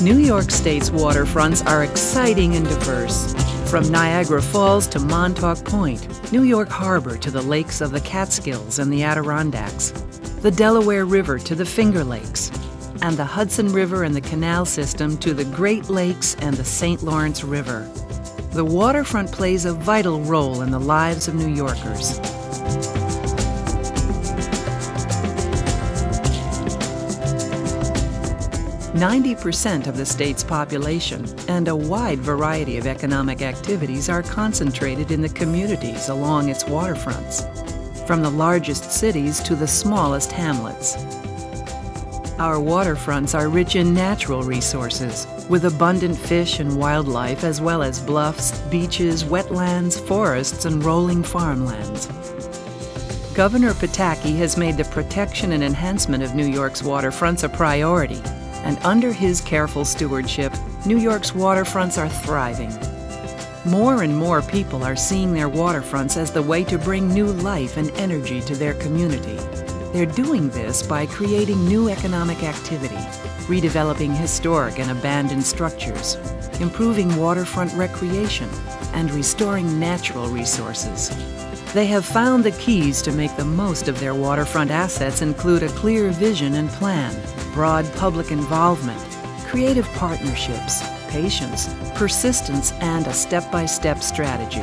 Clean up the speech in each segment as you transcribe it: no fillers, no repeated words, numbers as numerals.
New York State's waterfronts are exciting and diverse. From Niagara Falls to Montauk Point, New York Harbor to the lakes of the Catskills and the Adirondacks, the Delaware River to the Finger Lakes, and the Hudson River and the Canal System to the Great Lakes and the St. Lawrence River. The waterfront plays a vital role in the lives of New Yorkers. 90% of the state's population and a wide variety of economic activities are concentrated in the communities along its waterfronts, from the largest cities to the smallest hamlets. Our waterfronts are rich in natural resources, with abundant fish and wildlife as well as bluffs, beaches, wetlands, forests, and rolling farmlands. Governor Pataki has made the protection and enhancement of New York's waterfronts a priority, and under his careful stewardship, New York's waterfronts are thriving. More and more people are seeing their waterfronts as the way to bring new life and energy to their community. They're doing this by creating new economic activity, redeveloping historic and abandoned structures, improving waterfront recreation, and restoring natural resources. They have found the keys to make the most of their waterfront assets include a clear vision and plan, broad public involvement, creative partnerships, patience, persistence, and a step-by-step strategy.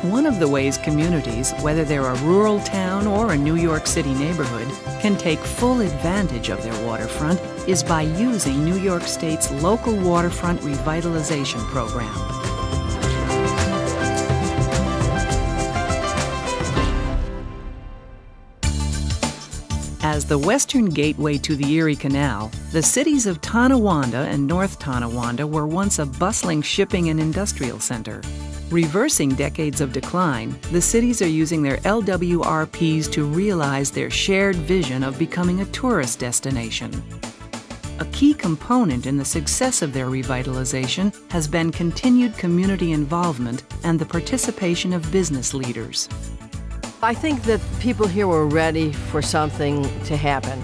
One of the ways communities, whether they're a rural town or a New York City neighborhood, can take full advantage of their waterfront is by using New York State's local waterfront revitalization program. As the western gateway to the Erie Canal, the cities of Tonawanda and North Tonawanda were once a bustling shipping and industrial center. Reversing decades of decline, the cities are using their LWRPs to realize their shared vision of becoming a tourist destination. A key component in the success of their revitalization has been continued community involvement and the participation of business leaders. I think that people here were ready for something to happen.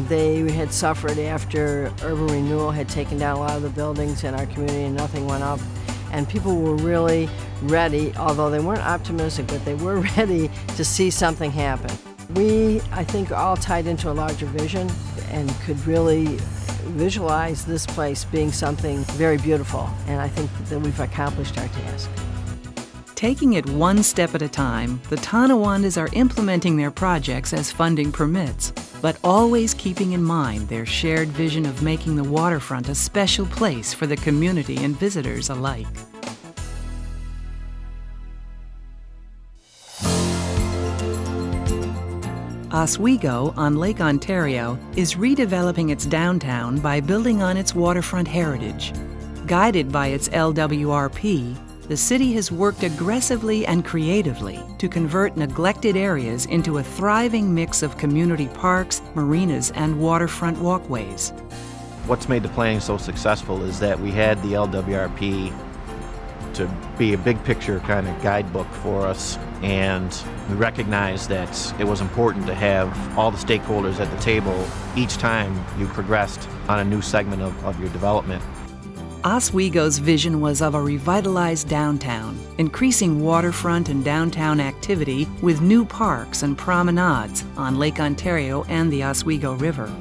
They had suffered after urban renewal had taken down a lot of the buildings in our community and nothing went up. And people were really ready, although they weren't optimistic, but they were ready to see something happen. We, I think, all tied into a larger vision and could really visualize this place being something very beautiful. And I think that we've accomplished our task. Taking it one step at a time, the Tonawandas are implementing their projects as funding permits, but always keeping in mind their shared vision of making the waterfront a special place for the community and visitors alike. Oswego, on Lake Ontario, is redeveloping its downtown by building on its waterfront heritage. Guided by its LWRP, the city has worked aggressively and creatively to convert neglected areas into a thriving mix of community parks, marinas, and waterfront walkways. What's made the planning so successful is that we had the LWRP to be a big picture kind of guidebook for us, and we recognized that it was important to have all the stakeholders at the table each time you progressed on a new segment of your development. Oswego's vision was of a revitalized downtown, increasing waterfront and downtown activity with new parks and promenades on Lake Ontario and the Oswego River.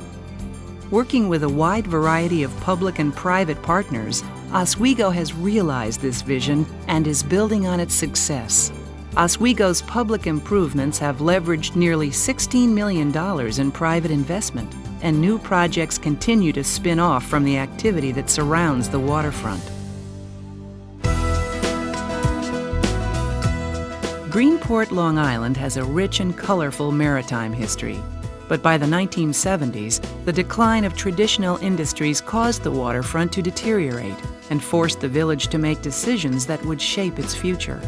Working with a wide variety of public and private partners, Oswego has realized this vision and is building on its success. Oswego's public improvements have leveraged nearly $16 million in private investment, and new projects continue to spin off from the activity that surrounds the waterfront. Greenport, Long Island has a rich and colorful maritime history. But by the 1970s, the decline of traditional industries caused the waterfront to deteriorate and forced the village to make decisions that would shape its future.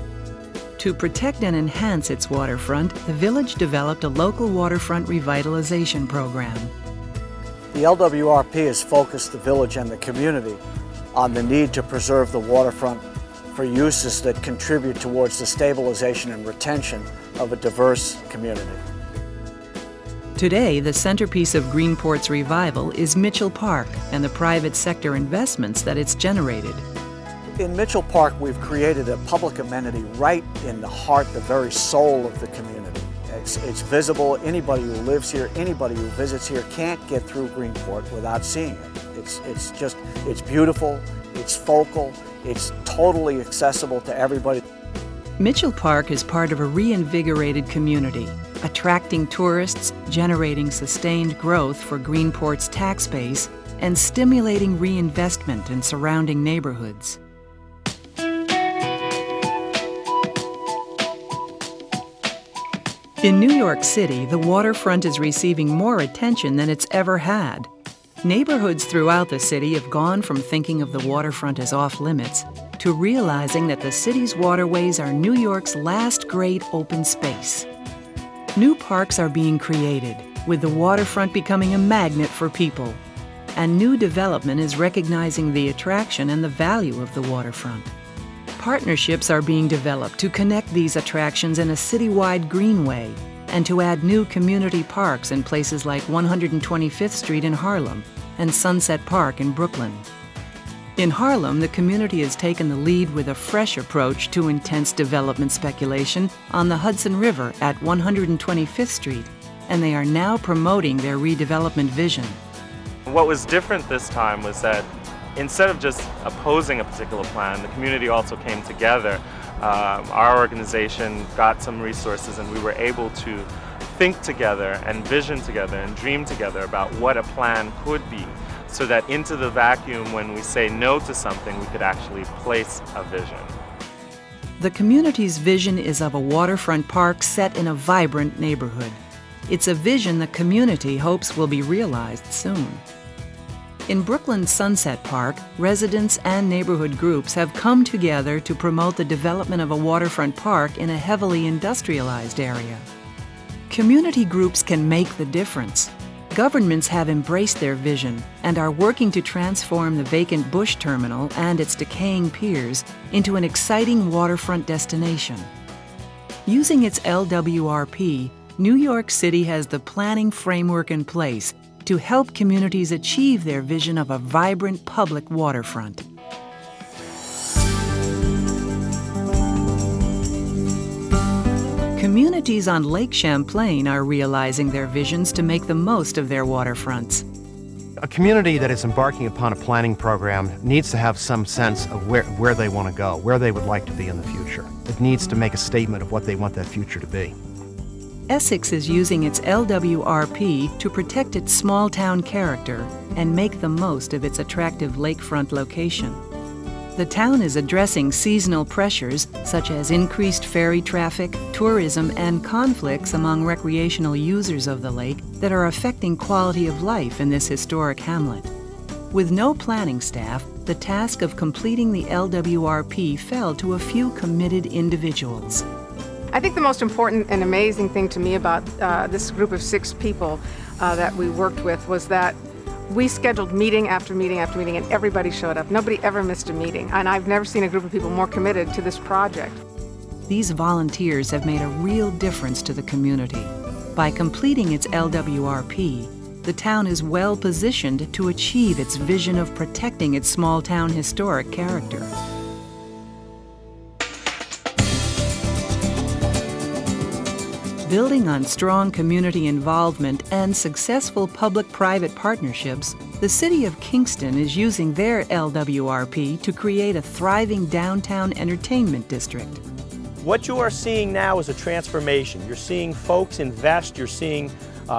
To protect and enhance its waterfront, the village developed a local waterfront revitalization program. The LWRP has focused the village and the community on the need to preserve the waterfront for uses that contribute towards the stabilization and retention of a diverse community. Today, the centerpiece of Greenport's revival is Mitchell Park and the private sector investments that it's generated. In Mitchell Park, we've created a public amenity right in the heart, the very soul of the community. It's visible. Anybody who lives here, anybody who visits here can't get through Greenport without seeing it. It's beautiful, it's focal, it's totally accessible to everybody. Mitchell Park is part of a reinvigorated community, attracting tourists, generating sustained growth for Greenport's tax base, and stimulating reinvestment in surrounding neighborhoods. In New York City, the waterfront is receiving more attention than it's ever had. Neighborhoods throughout the city have gone from thinking of the waterfront as off-limits to realizing that the city's waterways are New York's last great open space. New parks are being created, with the waterfront becoming a magnet for people. And new development is recognizing the attraction and the value of the waterfront. Partnerships are being developed to connect these attractions in a citywide greenway and to add new community parks in places like 125th Street in Harlem and Sunset Park in Brooklyn. In Harlem, the community has taken the lead with a fresh approach to intense development speculation on the Hudson River at 125th Street, and they are now promoting their redevelopment vision. What was different this time was that instead of just opposing a particular plan, the community also came together. Our organization got some resources and we were able to think together and vision together and dream together about what a plan could be, so that into the vacuum, when we say no to something, we could actually place a vision. The community's vision is of a waterfront park set in a vibrant neighborhood. It's a vision the community hopes will be realized soon. In Brooklyn's Sunset Park, residents and neighborhood groups have come together to promote the development of a waterfront park in a heavily industrialized area. Community groups can make the difference. Governments have embraced their vision and are working to transform the vacant Bush terminal and its decaying piers into an exciting waterfront destination. Using its LWRP, New York City has the planning framework in place to help communities achieve their vision of a vibrant public waterfront. Communities on Lake Champlain are realizing their visions to make the most of their waterfronts. A community that is embarking upon a planning program needs to have some sense of where they want to go, where they would like to be in the future. It needs to make a statement of what they want that future to be. Essex is using its LWRP to protect its small-town character and make the most of its attractive lakefront location. The town is addressing seasonal pressures such as increased ferry traffic, tourism, and conflicts among recreational users of the lake that are affecting quality of life in this historic hamlet. With no planning staff, the task of completing the LWRP fell to a few committed individuals. I think the most important and amazing thing to me about this group of 6 people that we worked with was that we scheduled meeting after meeting after meeting, and everybody showed up. Nobody ever missed a meeting, and I've never seen a group of people more committed to this project. These volunteers have made a real difference to the community. By completing its LWRP, the town is well positioned to achieve its vision of protecting its small-town historic character. Building on strong community involvement and successful public-private partnerships, the City of Kingston is using their LWRP to create a thriving downtown entertainment district. What you are seeing now is a transformation. You're seeing folks invest, you're seeing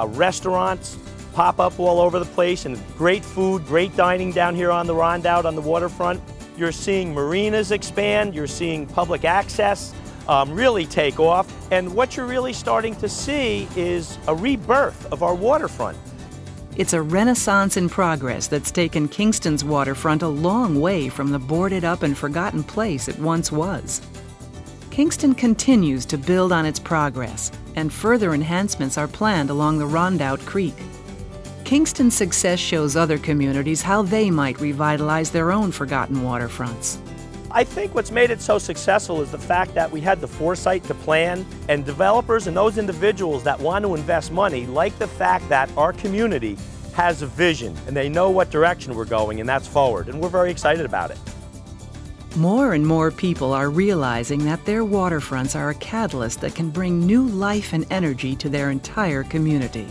restaurants pop up all over the place, and great food, great dining down here on the Rondout on the waterfront. You're seeing marinas expand, you're seeing public access really take off, and what you're really starting to see is a rebirth of our waterfront. It's a renaissance in progress that's taken Kingston's waterfront a long way from the boarded up and forgotten place it once was. Kingston continues to build on its progress, and further enhancements are planned along the Rondout Creek. Kingston's success shows other communities how they might revitalize their own forgotten waterfronts. I think what's made it so successful is the fact that we had the foresight to plan, and developers and those individuals that want to invest money like the fact that our community has a vision and they know what direction we're going, and that's forward, and we're very excited about it. More and more people are realizing that their waterfronts are a catalyst that can bring new life and energy to their entire community.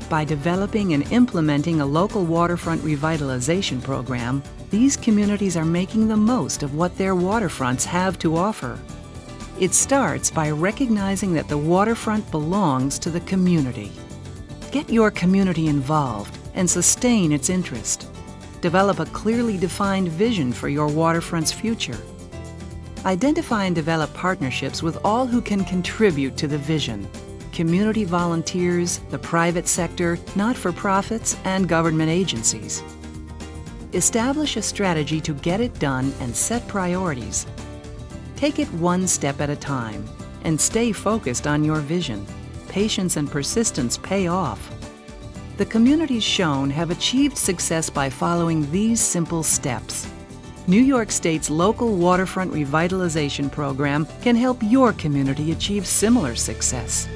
By developing and implementing a local waterfront revitalization program, these communities are making the most of what their waterfronts have to offer. It starts by recognizing that the waterfront belongs to the community. Get your community involved and sustain its interest. Develop a clearly defined vision for your waterfront's future. Identify and develop partnerships with all who can contribute to the vision: community volunteers, the private sector, not-for-profits, and government agencies. Establish a strategy to get it done and set priorities. Take it one step at a time and stay focused on your vision. Patience and persistence pay off. The communities shown have achieved success by following these simple steps. New York State's local waterfront revitalization program can help your community achieve similar success.